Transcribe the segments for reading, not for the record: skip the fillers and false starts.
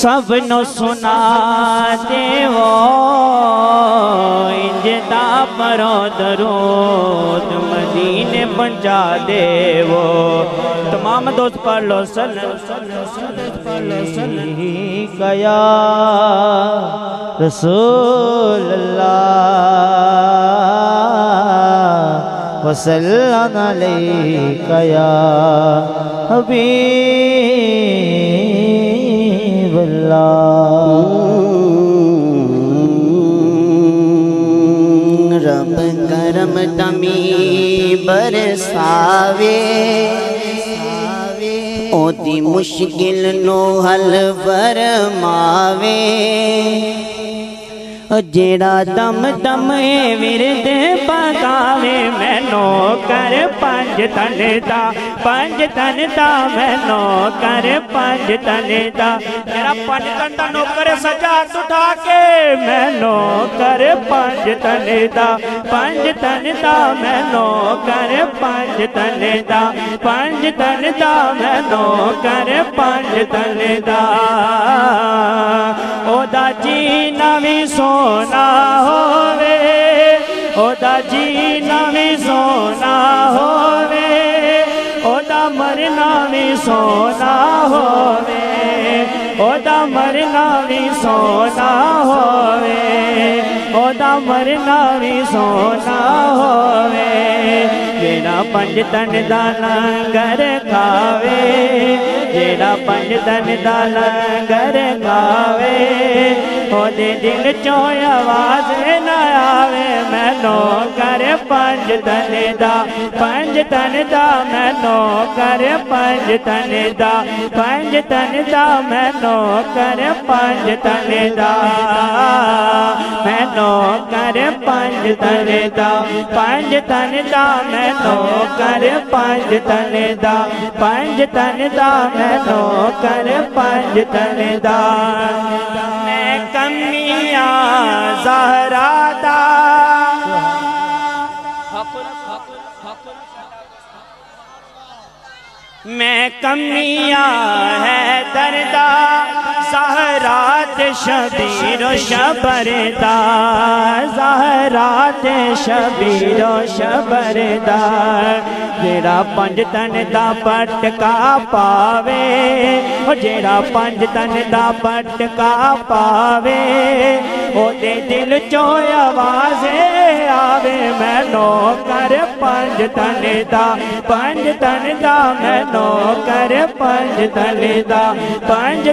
सबनो सुना देवो इंजदा परो दरूद मदीने पहुंचा देवो। तमाम दोस्त पढ़ लो कया रसूल अल्लाह वसल्लम अलैका या हबीब रब करम तमी बरसावे ओदी मुश्किल नो हल फरमावे। जेड़ा दम दम विरद पकावे मैनो कर पंज तन दा मैनो कर पंज तन दा। मेरा पंज तन दा नौकर सजा उठा के मैनो कर पंज तन दा मैनो कर पंज तन दा मैनो कर पंज तन दा। ओदा जीना भी सोना होवे ओदा जीना भी सोना होवे ओदा मरना भी सोना होवे ओदा मरना भी सोना होवे ओदा मरना भी सोना होवे। जेड़ा पंज तन दा लंगर खावे जेड़ा पंज तन दा लंगर खावे ओदे दिल चो आवाज न आवे मैनो कर पंज तन दा मैनो कर पंज तन दा मैनो कर पंज तन दा मैनो कर पंज तन दा मैनो कर पंज तन दा मैनो कर पंज तन दा। मैं कमिया ज़हरा दा मैं कमिया है दर्दा ज़हरात शबीरो शबरदा ज़हरात शबीरो शबरदा। जेड़ा पंज तन दा पटका पावे जेड़ा पंज तन दा पटका पावे ओदे दिल चो आवाज आवे मैनो कर पंज तन दा मैनो कर पंज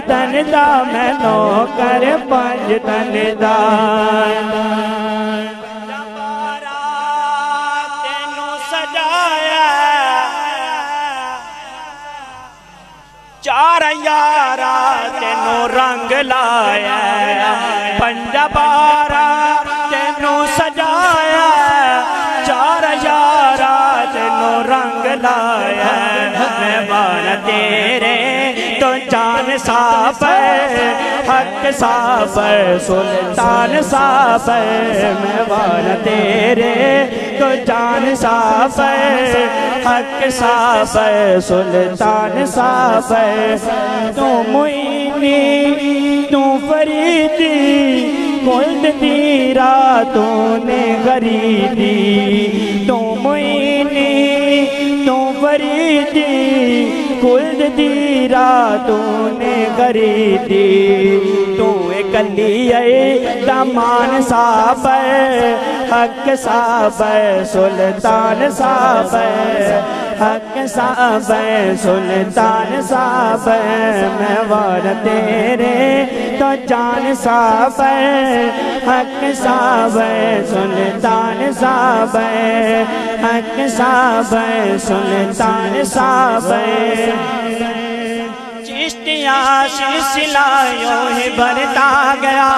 तन दा मैनो कर पंज तन दा। तेनू सजाया चार यारा तेनू रंग लाया पंजा बारा तेनू सजाया चार यारा तेनू रंग लाया। मैं बारा तेरे तो जान साफ हक साफ सुल्तान साफ मैं बारा तेरे तो जान साफ हक साफ सुल्तान साफ। तू मुईनी तू फरीदी कुल्द दीरा तूने गरीदी तू मुईनी तू फरीदी कुल्द दीरा तूने गरीदी। तू कली दमान साफ हक साफ सुल्तान साफ हक साफ सुल्तान साफ। मैं वार तेरे तो जान साफ हक साफ सुल्तान साफ हक साफ सुल्तान साफ। चिश्तिया सिलसिलायों ही भरता गया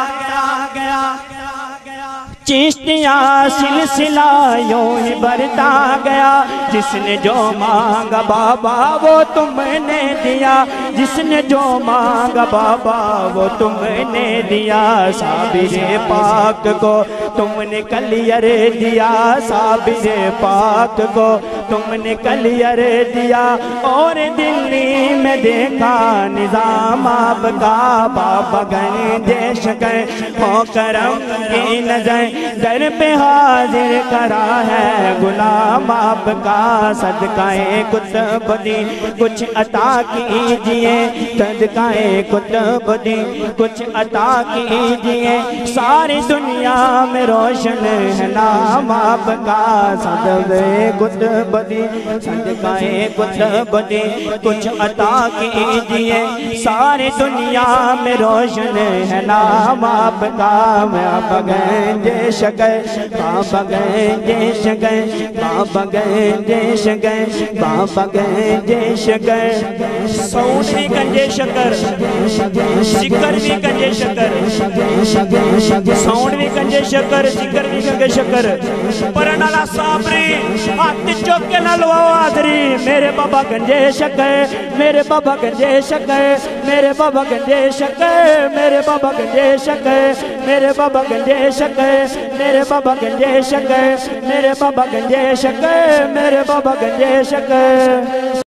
चिश्तिया सिलसिला यूं ही बढ़ता गया। जिसने जो मांगा बाबा वो तुमने दिया, जिसने जो मांगा बाबा वो तुमने दिया। साबिरे पाक को तुमने कलियर दिया, साबिरे पाक को तुमने कलियर दिया। और दिल्ली में देखा निजाम आपका, बाबा गए देश गए हो करम की नजर, दर पे हाजिर करा है गुलाम आपका। सदकाए कुतुबदी कुछ अता कीजिए, सदकाए कुतुबदी कुछ अता कीजिए। सारी दुनिया में रोशन है नाम आपका। सदकाए कुतुबदी सदकाए कुतुबदी कुछ अता कीजिए। सारी दुनिया में रोशन है नाम आपका। बाबा गए शकर, बाबा गए शकर, बाबा गए शकर, बाबा गए शकर। सौंड भी गंजे शकर, जिक्र भी गंजे शकर, सौंड भी गंजे शकर, जिक्र भी गंजे शकर। परनाला साबरी हाथ चौक के ना लो आदरी। मेरे बाबा गंजे शकर, मेरे बाबा गंजे शकर, मेरे बाबा गंजे शकर, मेरे बाबा गंजे शकर, मेरे बाबा गंजे शकर, मेरे बाबा गंजे शकर, मेरे बाबा गंजे शकर, मेरे बाबा गंजे शकर।